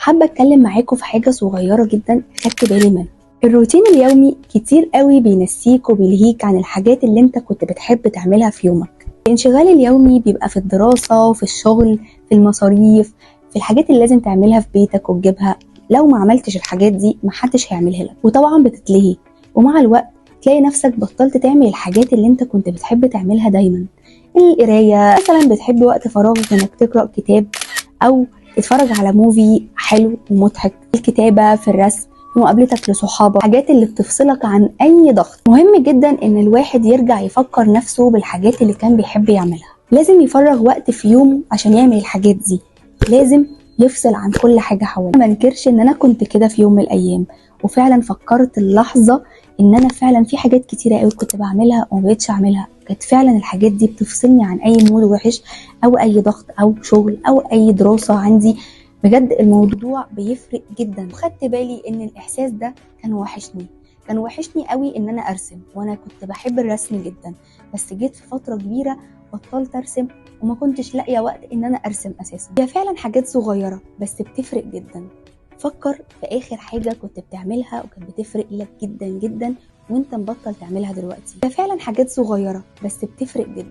حابة اتكلم معاكم في حاجة صغيرة جدا خدت بالي منها. الروتين اليومي كتير قوي بينسيك وبيلهيك عن الحاجات اللي انت كنت بتحب تعملها في يومك. الانشغال اليومي بيبقى في الدراسة وفي الشغل، في المصاريف، في الحاجات اللي لازم تعملها في بيتك وتجيبها. لو ما عملتش الحاجات دي محدش هيعملها لك، وطبعا بتتلهي، ومع الوقت تلاقي نفسك بطلت تعمل الحاجات اللي انت كنت بتحب تعملها دايما. القراية مثلا، بتحب وقت فراغك انك تقرأ كتاب او تتفرج على موفي حلو ومضحك. الكتابة، في الرسم، في مقابلتك لصحابك، حاجات اللي بتفصلك عن اي ضغط. مهم جدا ان الواحد يرجع يفكر نفسه بالحاجات اللي كان بيحب يعملها. لازم يفرغ وقت في يومه عشان يعمل الحاجات دي، لازم يفصل عن كل حاجة حواليه. ما انكرش ان انا كنت كده في يوم من الايام، وفعلا فكرت اللحظة ان انا فعلا في حاجات كتيرة قوي كنت بعملها ومبقتش اعملها. كانت فعلا الحاجات دي بتفصلني عن اي مود وحش او اي ضغط او شغل او اي دراسة عندي. بجد الموضوع بيفرق جدا، وخدت بالي ان الاحساس ده كان وحشني قوي ان انا ارسم، وانا كنت بحب الرسم جدا. بس جيت في فترة كبيرة بطلت ارسم، وما كنتش لاقيه وقت ان انا ارسم اساسا. هي فعلا حاجات صغيره بس بتفرق جدا. فكر في اخر حاجه كنت بتعملها وكانت بتفرق لك جدا جدا وانت مبطل تعملها دلوقتي. هي فعلا حاجات صغيره بس بتفرق جدا.